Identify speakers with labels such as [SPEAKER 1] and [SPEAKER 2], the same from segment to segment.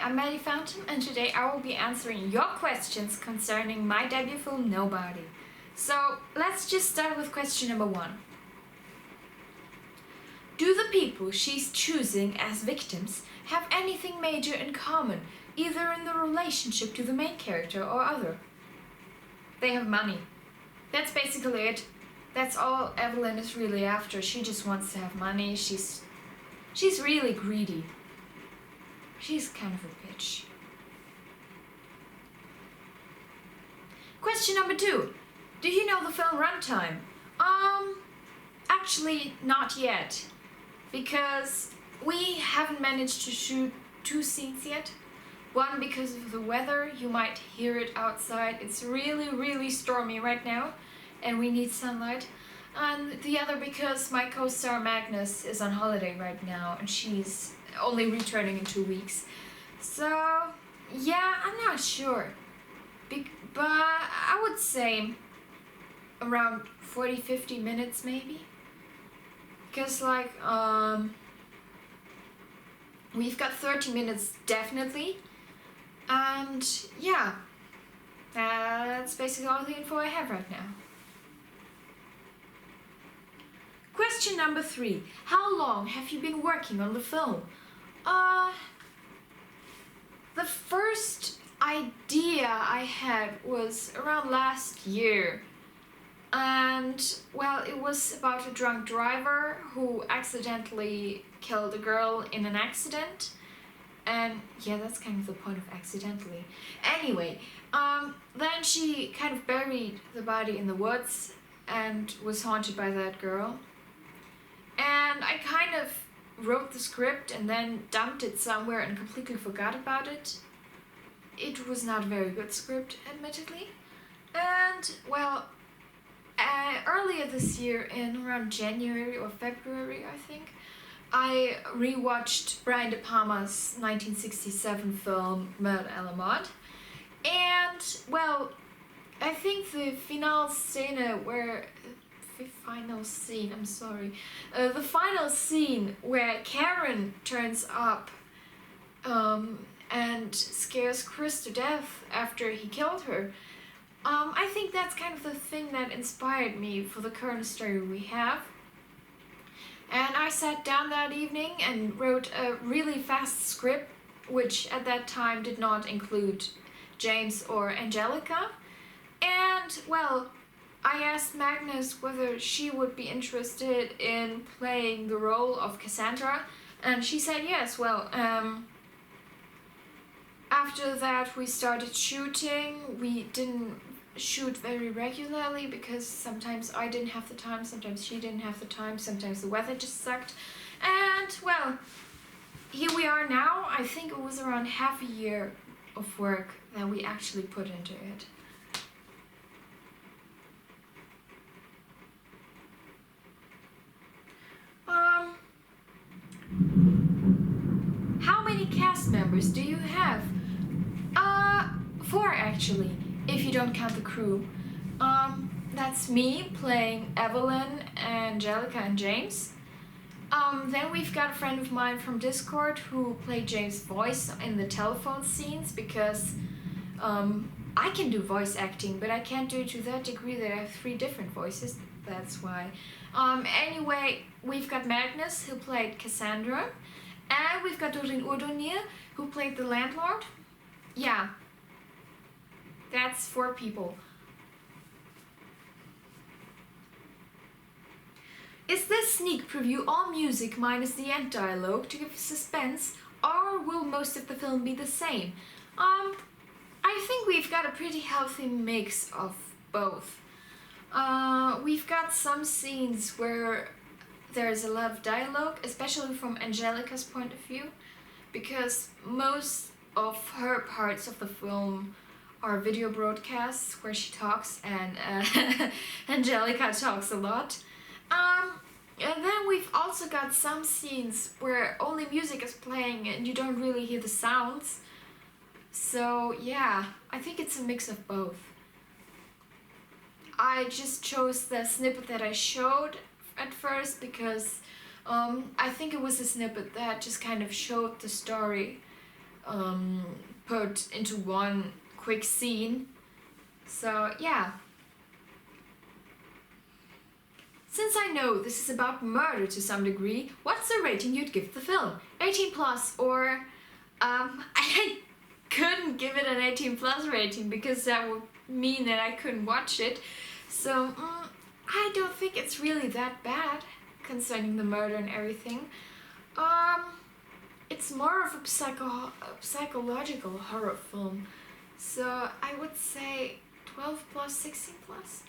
[SPEAKER 1] I'm Maddie Fountain, and today I will be answering your questions concerning my debut film, Nobody. So let's just start with question number 1. Do the people she's choosing as victims have anything major in common, either in the relationship to the main character or other? They have money. That's basically it. That's all Evelyn is really after. She just wants to have money. She's really greedy. She's kind of a bitch. Question number 2. Do you know the film Runtime? Actually not yet. Because we haven't managed to shoot 2 scenes yet. One because of the weather, you might hear it outside. It's really stormy right now and we need sunlight. And the other because my co-star Magnus is on holiday right now and she's only returning in 2 weeks. So yeah, I'm not sure. But I would say around 40-50 minutes maybe. Because we've got 30 minutes definitely. And yeah, that's basically all the info I have right now. Question number 3. How long have you been working on the film? The first idea I had was around last year. And well, it was about a drunk driver who accidentally killed a girl in an accident. And yeah, that's kind of the point of accidentally. Anyway, then she kind of buried the body in the woods and was haunted by that girl. And I kind of wrote the script and then dumped it somewhere and completely forgot about it. It was not a very good script, admittedly. And well, earlier this year, in around January or February, I think, I rewatched Brian De Palma's 1967 film Murder à la Mode. And well, I think the final scene the final scene where Karen turns up and scares Chris to death after he killed her. I think that's kind of the thing that inspired me for the current story we have. And I sat down that evening and wrote a really fast script, which at that time did not include James or Angelica. And well, I asked Magnus whether she would be interested in playing the role of Cassandra, and she said yes. Well, after that we started shooting. We didn't shoot very regularly because sometimes I didn't have the time, sometimes she didn't have the time, sometimes the weather just sucked. And well, here we are now. I think it was around half a year of work that we actually put into it. How many cast members do you have? 4 actually, if you don't count the crew. That's me playing Evelyn, Angelica and James. Then we've got a friend of mine from Discord who played James' voice in the telephone scenes because I can do voice acting, but I can't do it to that degree that I have 3 different voices. That's why. Anyway, we've got Magnus who played Cassandra, and we've got Doreen Urdonir who played the landlord. Yeah, that's 4 people. Is this sneak preview all music minus the end dialogue to give suspense, or will most of the film be the same? I think we've got a pretty healthy mix of both. We've got some scenes where there's a lot of dialogue, especially from Angelica's point of view, because most of her parts of the film are video broadcasts where she talks and Angelica talks a lot. And then we've also got some scenes where only music is playing and you don't really hear the sounds. So yeah, I think it's a mix of both. I just chose the snippet that I showed at first because I think it was a snippet that just kind of showed the story put into one quick scene. So yeah. Since I know this is about murder to some degree, what's the rating you'd give the film? 18 plus or I couldn't give it an 18 plus rating because that would mean that I couldn't watch it. So I don't think it's really that bad concerning the murder and everything. It's more of a psychological horror film. So I would say 12 plus, 16 plus.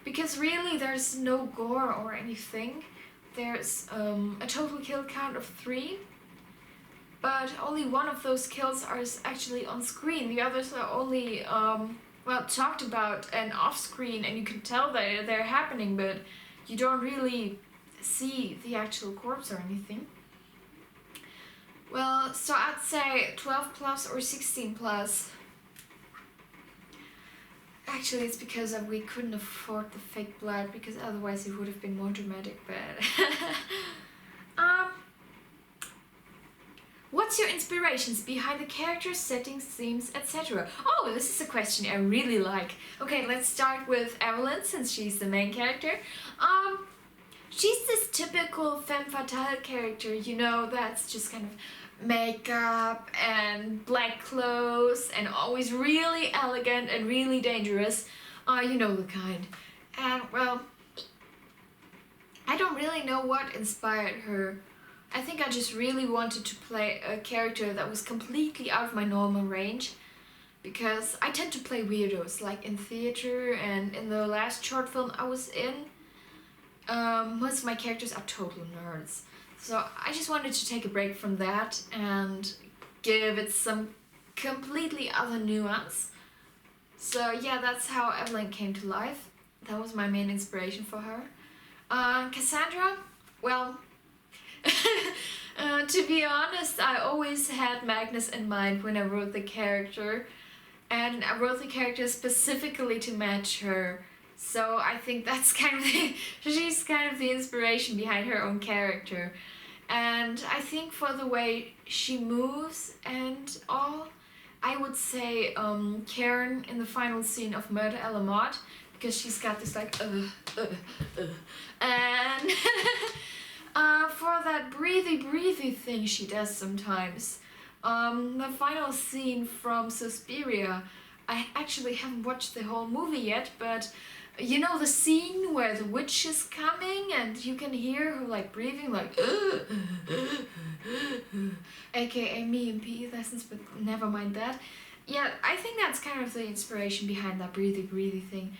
[SPEAKER 1] Because really there's no gore or anything. There's a total kill count of 3. But only one of those kills is actually on screen. The others are only talked about and off screen, and you can tell that they're happening, but you don't really see the actual corpse or anything. Well, so I'd say 12 plus or 16 plus. Actually, it's because we couldn't afford the fake blood, because otherwise it would have been more dramatic, but... What's your inspirations behind the characters, settings, themes, etc.? Oh, this is a question I really like. Okay, let's start with Evelyn, since she's the main character. She's this typical femme fatale character, you know, that's just kind of makeup and black clothes and always really elegant and really dangerous. You know the kind. And, well, I don't really know what inspired her. I think I just really wanted to play a character that was completely out of my normal range, because I tend to play weirdos, like in theater and in the last short film I was in. Most of my characters are total nerds. So I just wanted to take a break from that and give it some completely other nuance. So yeah, that's how Evelyn came to life. That was my main inspiration for her. Cassandra, well, to be honest, I always had Magnus in mind when I wrote the character, and I wrote the character specifically to match her. So I think that's she's kind of the inspiration behind her own character. And I think for the way she moves and all, I would say Karen in the final scene of Murder à la Mode, because she's got this like and for that breathy thing she does sometimes. The final scene from Suspiria, I actually haven't watched the whole movie yet, but you know the scene where the witch is coming and you can hear her like breathing like aka me in PE lessons, but never mind that. Yeah, I think that's kind of the inspiration behind that breathy thing.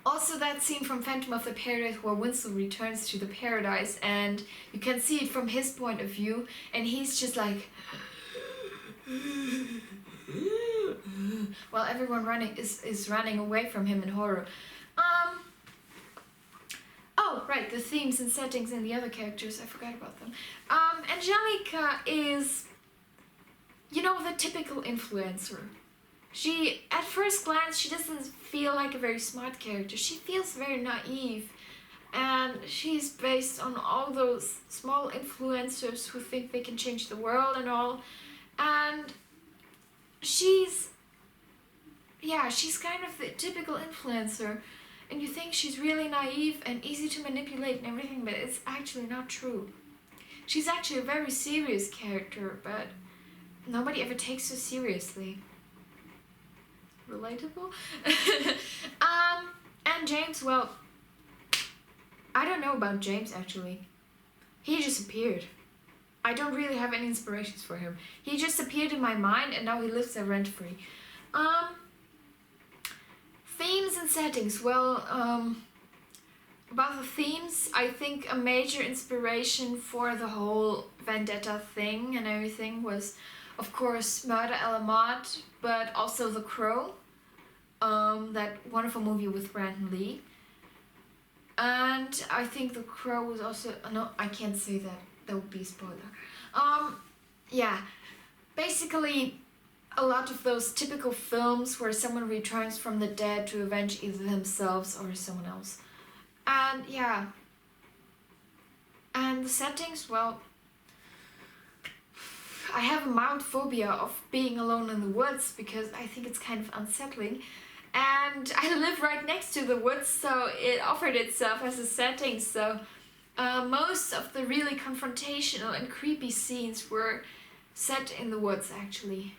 [SPEAKER 1] Also that scene from Phantom of the Paradise where Winslow returns to the paradise and you can see it from his point of view and he's just like while everyone is running away from him in horror. Oh, right, the themes and settings and the other characters, I forgot about them. Angelica is, you know, the typical influencer. She, at first glance, she doesn't feel like a very smart character. She feels very naive. And she's based on all those small influencers who think they can change the world and all. And she's kind of the typical influencer. And you think she's really naive and easy to manipulate and everything, but it's actually not true. She's actually a very serious character, but nobody ever takes her seriously. Relatable? And James, well, I don't know about James actually. He just appeared. I don't really have any inspirations for him. He just appeared in my mind and now he lives there rent-free. Themes and settings. Well, about the themes, I think a major inspiration for the whole vendetta thing and everything was, of course, Murder à la Mode, but also The Crow, that wonderful movie with Brandon Lee. And I think The Crow was also, no, I can't say that, that would be a spoiler. Yeah, basically a lot of those typical films where someone returns from the dead to avenge either themselves or someone else. And yeah, and the settings, well, I have a mild phobia of being alone in the woods because I think it's kind of unsettling. And I live right next to the woods, so it offered itself as a setting. So most of the really confrontational and creepy scenes were set in the woods, actually.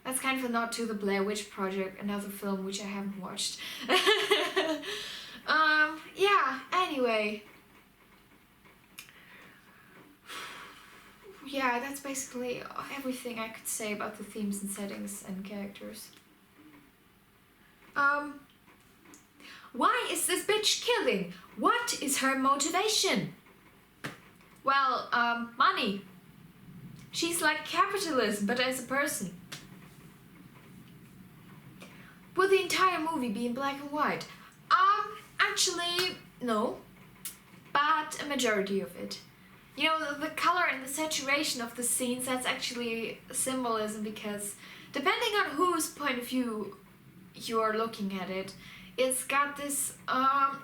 [SPEAKER 1] That's kind of a nod to the Blair Witch Project, another film which I haven't watched. Yeah, anyway. Yeah, that's basically everything I could say about the themes and settings and characters. Why is this bitch killing? What is her motivation? Well, money. She's like capitalism, but as a person. Will the entire movie be in black and white? Actually, no. But a majority of it. You know, the color and the saturation of the scenes, that's actually symbolism, because depending on whose point of view you're looking at it, it's got this,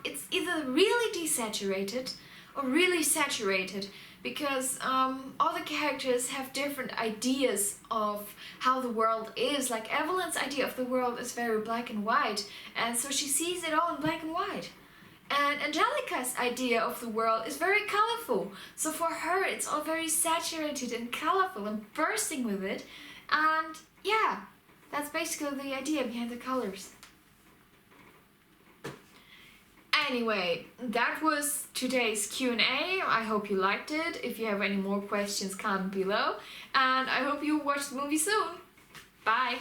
[SPEAKER 1] it's either really desaturated or really saturated, because all the characters have different ideas of how the world is. Like Evelyn's idea of the world is very black and white, and so she sees it all in black and white. And Angelica's idea of the world is very colorful, so for her it's all very saturated and colorful and bursting with it. And yeah, that's basically the idea behind the colors. Anyway, that was today's Q&A. I hope you liked it. If you have any more questions, comment below. And I hope you watch the movie soon. Bye!